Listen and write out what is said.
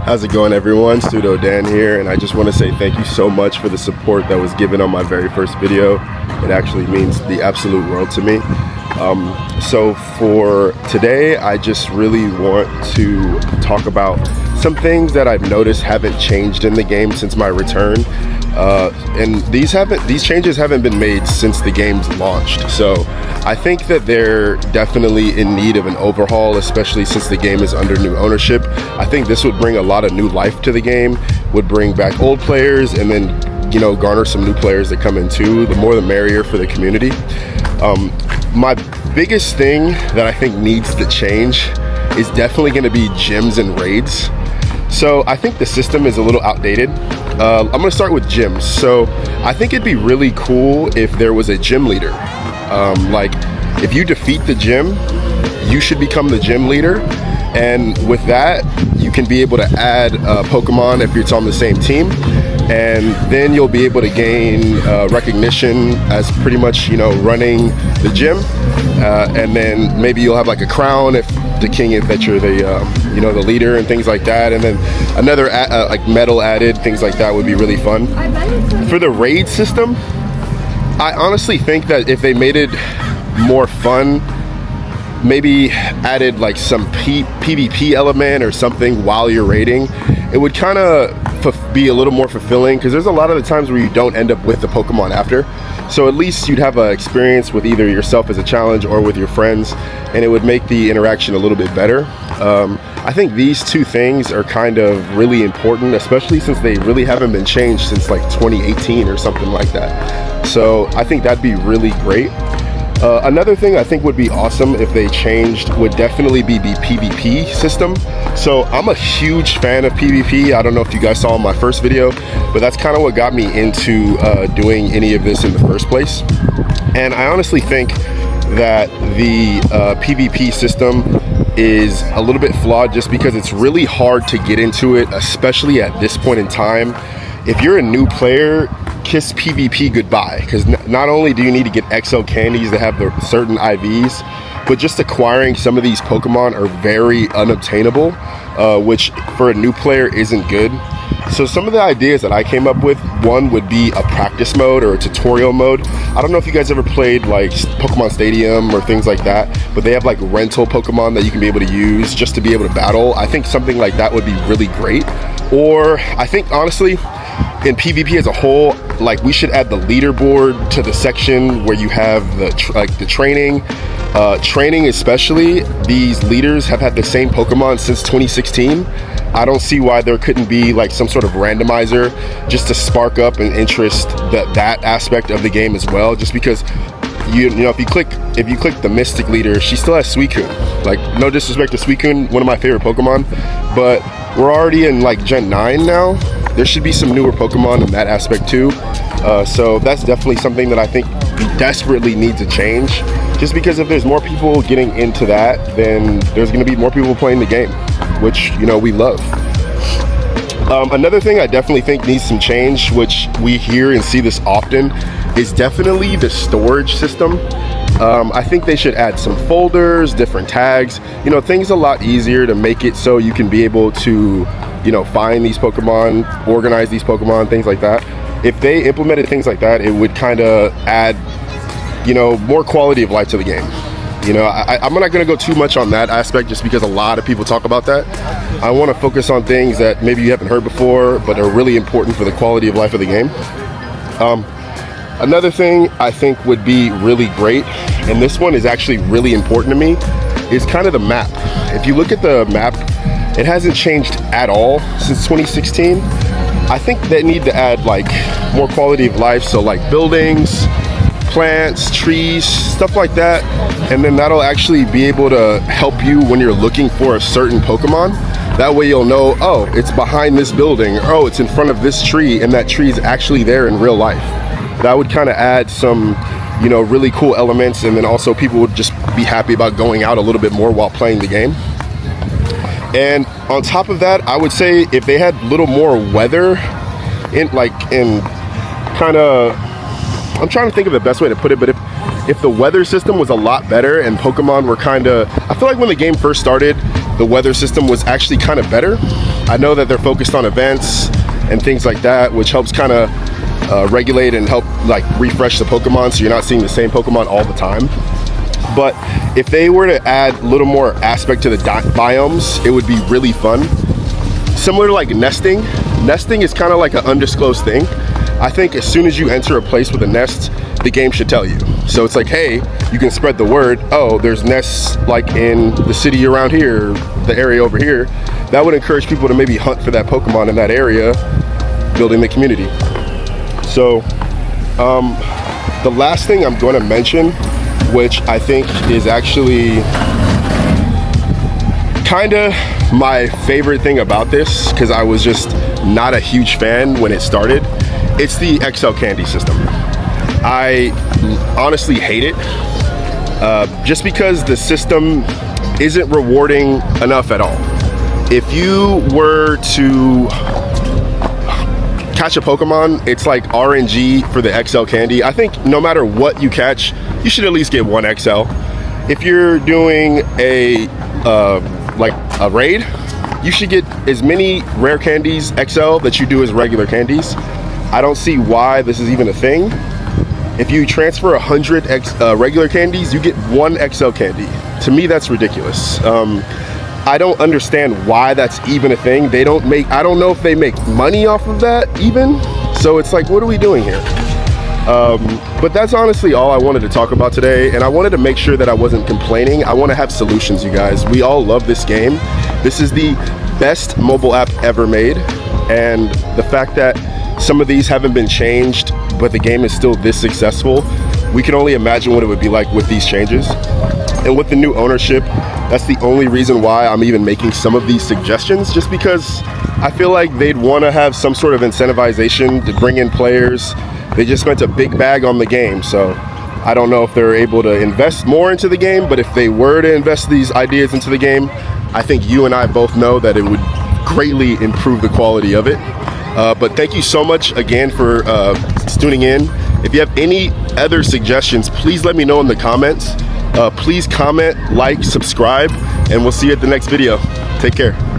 How's it going, everyone? Pseudo Dan here, and I just want to say thank you so much for the support that was given on my very first video. It actually means the absolute world to me. So for today, I just really want to talk about some things that I've noticed haven't changed in the game since my return. And these changes haven't been made since the game's launched. So I think that they're definitely in need of an overhaul, especially since the game is under new ownership. I think this would bring a lot of new life to the game, would bring back old players, and then, you know, garner some new players that come in too. The more the merrier for the community. My biggest thing that I think needs to change is definitely going to be gyms and raids. So I think the system is a little outdated. I'm going to start with gyms. So I think it'd be really cool if there was a gym leader. Like if you defeat the gym, you should become the gym leader. And with that, you can be able to add Pokemon if it's on the same team. And then you'll be able to gain recognition as pretty much, you know, running the gym. And then maybe you'll have like a crown if the king is that you're the, you know, the leader and things like that. And then another like medal added, things like that would be really fun. For the raid system, I honestly think that if they made it more fun, maybe added like some PvP element or something while you're raiding, it would kind of be a little more fulfilling, because there's a lot of the times where you don't end up with the Pokemon after. So at least you'd have an experience with either yourself as a challenge or with your friends, and it would make the interaction a little bit better. I think these two things are kind of really important, especially since they really haven't been changed since like 2018 or something like that. So I think that'd be really great. Another thing I think would be awesome if they changed would definitely be the PvP system. So I'm a huge fan of PvP. I don't know if you guys saw my first video, but that's kind of what got me into doing any of this in the first place. And I honestly think that the PvP system is a little bit flawed just because it's really hard to get into it, especially at this point in time. If you're a new player, kiss PvP goodbye, because not only do you need to get XL candies that have the certain IVs, but just acquiring some of these Pokemon are very unobtainable, which for a new player isn't good. So some of the ideas that I came up with, one would be a practice mode or a tutorial mode. I don't know if you guys ever played like Pokemon Stadium or things like that, but they have like rental Pokemon that you can be able to use just to be able to battle. I think something like that would be really great. Or I think honestly, in PvP as a whole, like we should add the leaderboard to the section where you have the training. Training especially, these leaders have had the same Pokemon since 2016. I don't see why there couldn't be like some sort of randomizer just to spark up an interest that aspect of the game as well. Just because you know if you click the Mystic leader, she still has Suicune. Like no disrespect to Suicune, one of my favorite Pokemon, but we're already in like Gen 9 now. There should be some newer Pokemon in that aspect too. So that's definitely something that I think we desperately need to change. Just because if there's more people getting into that, then there's going to be more people playing the game, which, you know, we love. Another thing I definitely think needs some change, which we hear and see this often, is definitely the storage system. I think they should add some folders, different tags, you know, things a lot easier to make it so you can be able to, you know, find these Pokemon, organize these Pokemon, things like that. If they implemented things like that, it would kind of add, you know, more quality of life to the game. You know, I'm not going to go too much on that aspect just because a lot of people talk about that. I want to focus on things that maybe you haven't heard before, but are really important for the quality of life of the game. Another thing I think would be really great, and this one is actually really important to me, is kind of the map. If you look at the map, it hasn't changed at all since 2016. I think they need to add like more quality of life, so like buildings, plants, trees, stuff like that, and then that'll actually be able to help you when you're looking for a certain Pokemon. That way you'll know, oh, it's behind this building, or oh, it's in front of this tree, and that tree is actually there in real life. That would kind of add some, you know, really cool elements, and then also people would just be happy about going out a little bit more while playing the game. And on top of that, I would say if they had a little more weather in kind of, I'm trying to think of the best way to put it, but if the weather system was a lot better and Pokemon were kind of, I feel like when the game first started, the weather system was actually kind of better. I know that they're focused on events and things like that, which helps kind of regulate and help like refresh the Pokemon, so you're not seeing the same Pokemon all the time. But if they were to add a little more aspect to the biomes, it would be really fun. Similar to like nesting. Nesting is kind of like an undisclosed thing. I think as soon as you enter a place with a nest, the game should tell you. So it's like, hey, you can spread the word, oh, there's nests like in the city around here, the area over here. That would encourage people to maybe hunt for that Pokemon in that area, building the community. So the last thing I'm going to mention, which I think is actually kind of my favorite thing about this, because I was just not a huge fan when it started, it's the XL candy system. I honestly hate it, just because the system isn't rewarding enough at all. If you were to catch a Pokemon, it's like RNG for the XL candy. I think no matter what you catch, you should at least get one XL. If you're doing a like a raid, you should get as many rare candies XL that you do as regular candies. I don't see why this is even a thing. If you transfer 100 regular candies, you get one XL candy. To me, that's ridiculous. I don't understand why that's even a thing. They don't make, I don't know if they make money off of that even. So it's like, what are we doing here? But that's honestly all I wanted to talk about today, and I wanted to make sure that I wasn't complaining. I want to have solutions, you guys. We all love this game. This is the best mobile app ever made, and the fact that some of these haven't been changed, but the game is still this successful, we can only imagine what it would be like with these changes. And with the new ownership, that's the only reason why I'm even making some of these suggestions, just because I feel like they'd want to have some sort of incentivization to bring in players. They just spent a big bag on the game, so I don't know if they're able to invest more into the game, but if they were to invest these ideas into the game, I think you and I both know that it would greatly improve the quality of it. But thank you so much again for tuning in. If you have any other suggestions, please let me know in the comments. Please comment, like, subscribe, and we'll see you at the next video. Take care.